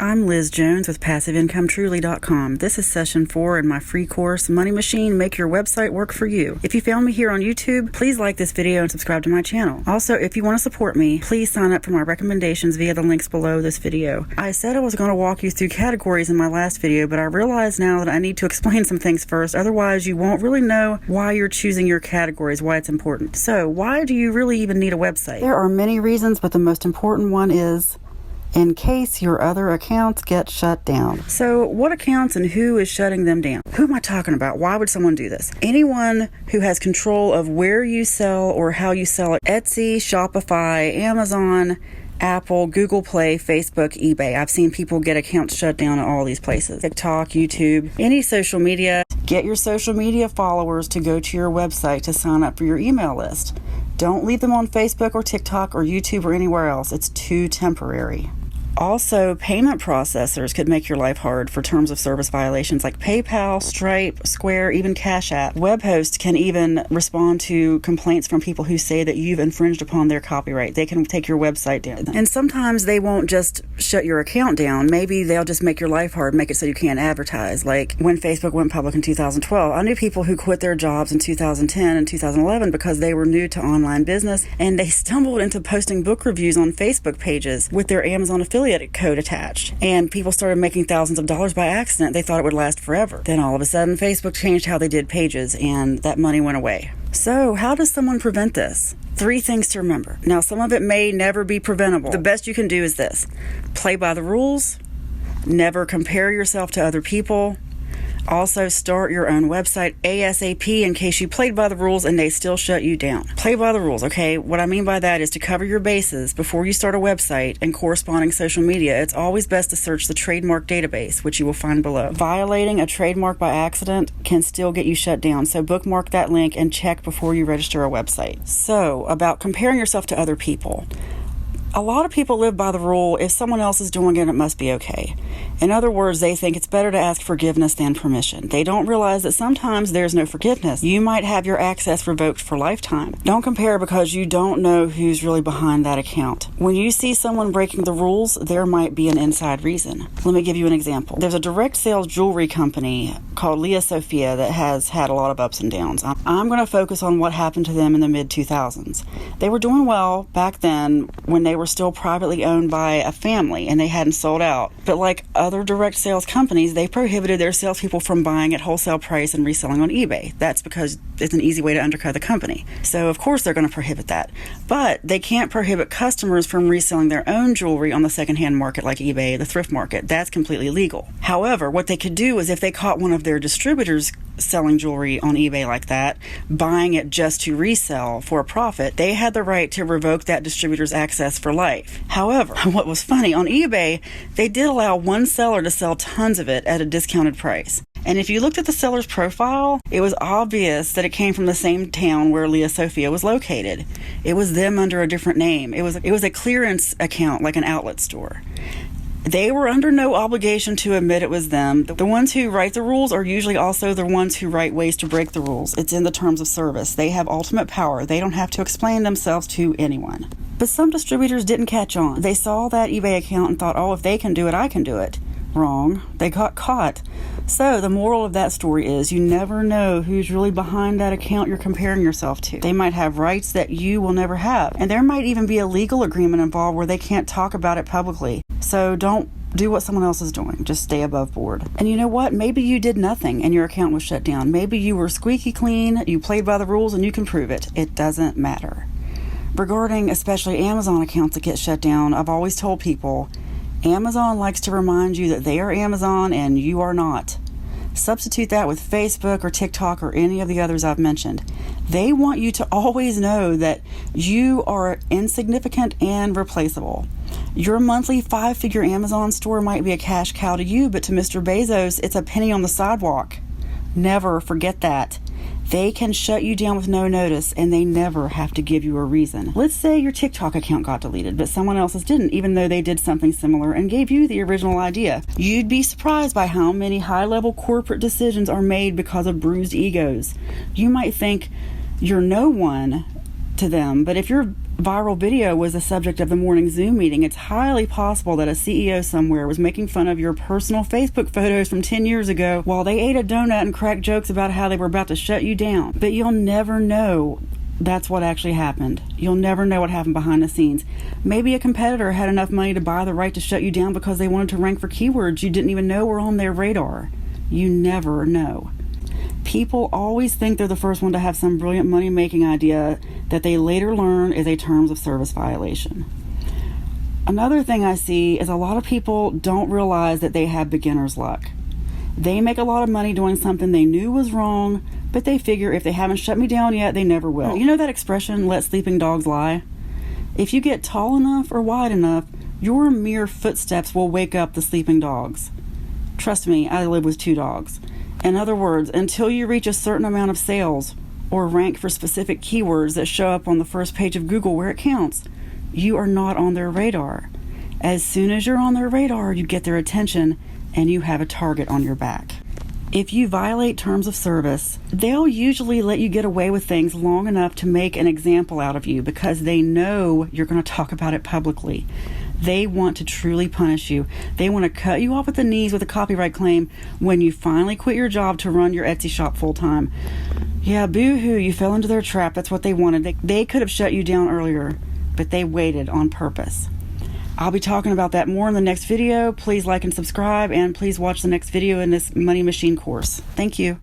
I'm Liz Jones with PassiveIncomeTruly.com. This is session 4 in my free course, Money Machine, Make Your Website Work For You. If you found me here on YouTube, please like this video and subscribe to my channel. Also, if you want to support me, please sign up for my recommendations via the links below this video. I said I was going to walk you through categories in my last video, but I realize now that I need to explain some things first, otherwise you won't really know why you're choosing your categories, why it's important. So, why do you really even need a website? There are many reasons, but the most important one is in case your other accounts get shut down. So what accounts and who is shutting them down? Who am I talking about? Why would someone do this? Anyone who has control of where you sell or how you sell it. Etsy, Shopify, Amazon, Apple, Google Play, Facebook, eBay. I've seen people get accounts shut down at all these places. TikTok, YouTube, any social media. Get your social media followers to go to your website to sign up for your email list. Don't leave them on Facebook or TikTok or YouTube or anywhere else. It's too temporary. Also, payment processors could make your life hard for terms of service violations like PayPal, Stripe, Square, even Cash App. Web hosts can even respond to complaints from people who say that you've infringed upon their copyright. They can take your website down. And sometimes they won't just shut your account down. Maybe they'll just make your life hard, make it so you can't advertise. Like when Facebook went public in 2012, I knew people who quit their jobs in 2010 and 2011 because they were new to online business and they stumbled into posting book reviews on Facebook pages with their Amazon affiliate code attached, and people started making thousands of dollars by accident. They thought it would last forever. Then all of a sudden Facebook changed how they did pages and that money went away. So how does someone prevent this? 3 things to remember. Now, some of it may never be preventable. The best you can do is this: play by the rules, never compare yourself to other people. Also, start your own website ASAP in case you played by the rules and they still shut you down. Play by the rules, okay? What I mean by that is to cover your bases before you start a website and corresponding social media. It's always best to search the trademark database, which you will find below. Violating a trademark by accident can still get you shut down, so bookmark that link and check before you register a website. So, about comparing yourself to other people. A lot of people live by the rule, if someone else is doing it, it must be okay. In other words, they think it's better to ask forgiveness than permission. They don't realize that sometimes there's no forgiveness. You might have your access revoked for lifetime. Don't compare because you don't know who's really behind that account. When you see someone breaking the rules, there might be an inside reason. Let me give you an example. There's a direct sales jewelry company called Leah Sophia that has had a lot of ups and downs. I'm going to focus on what happened to them in the mid-2000s. They were doing well back then when they were still privately owned by a family and they hadn't sold out. But like other direct sales companies, they prohibited their salespeople from buying at wholesale price and reselling on eBay. That's because it's an easy way to undercut the company. So of course they're going to prohibit that. But they can't prohibit customers from reselling their own jewelry on the secondhand market like eBay, the thrift market. That's completely legal. However, what they could do is if they caught one of their distributors selling jewelry on eBay like that, buying it just to resell for a profit, they had the right to revoke that distributor's access for life. However, what was funny, on eBay, they did allow one seller to sell tons of it at a discounted price. And if you looked at the seller's profile, it was obvious that it came from the same town where Leah Sophia was located. It was them under a different name. It was a clearance account, like an outlet store. They were under no obligation to admit it was them. The ones who write the rules are usually also the ones who write ways to break the rules. It's in the terms of service. They have ultimate power. They don't have to explain themselves to anyone. But some distributors didn't catch on. They saw that eBay account and thought, oh, if they can do it, I can do it. Wrong. They got caught. So the moral of that story is you never know who's really behind that account you're comparing yourself to. They might have rights that you will never have. And there might even be a legal agreement involved where they can't talk about it publicly. So don't do what someone else is doing. Just stay above board. And you know what? Maybe you did nothing and your account was shut down. Maybe you were squeaky clean, you played by the rules, and you can prove it. It doesn't matter. Regarding especially Amazon accounts that get shut down, I've always told people, Amazon likes to remind you that they are Amazon and you are not. Substitute that with Facebook or TikTok or any of the others I've mentioned. They want you to always know that you are insignificant and replaceable. Your monthly 5-figure Amazon store might be a cash cow to you, but to Mr. Bezos, it's a penny on the sidewalk. Never forget that. They can shut you down with no notice, and they never have to give you a reason. Let's say your TikTok account got deleted, but someone else's didn't, even though they did something similar and gave you the original idea. You'd be surprised by how many high-level corporate decisions are made because of bruised egos. You might think you're no one to them, but if you're viral video was the subject of the morning Zoom meeting, it's highly possible that a CEO somewhere was making fun of your personal Facebook photos from 10 years ago while they ate a donut and cracked jokes about how they were about to shut you down. But you'll never know that's what actually happened. You'll never know what happened behind the scenes. Maybe a competitor had enough money to buy the right to shut you down because they wanted to rank for keywords you didn't even know were on their radar. You never know. People always think they're the first one to have some brilliant money-making idea that they later learn is a terms of service violation. Another thing I see is a lot of people don't realize that they have beginner's luck. They make a lot of money doing something they knew was wrong, but they figure if they haven't shut me down yet, they never will. You know that expression, let sleeping dogs lie? If you get tall enough or wide enough, your mere footsteps will wake up the sleeping dogs. Trust me, I live with 2 dogs. In other words, until you reach a certain amount of sales or rank for specific keywords that show up on the first page of Google where it counts, you are not on their radar. As soon as you're on their radar, you get their attention and you have a target on your back. If you violate terms of service, they'll usually let you get away with things long enough to make an example out of you because they know you're going to talk about it publicly. They want to truly punish you. They want to cut you off at the knees with a copyright claim when you finally quit your job to run your Etsy shop full time. Yeah, boo-hoo, you fell into their trap. That's what they wanted. They could have shut you down earlier, but they waited on purpose. I'll be talking about that more in the next video. Please like and subscribe, and please watch the next video in this Money Machine course. Thank you.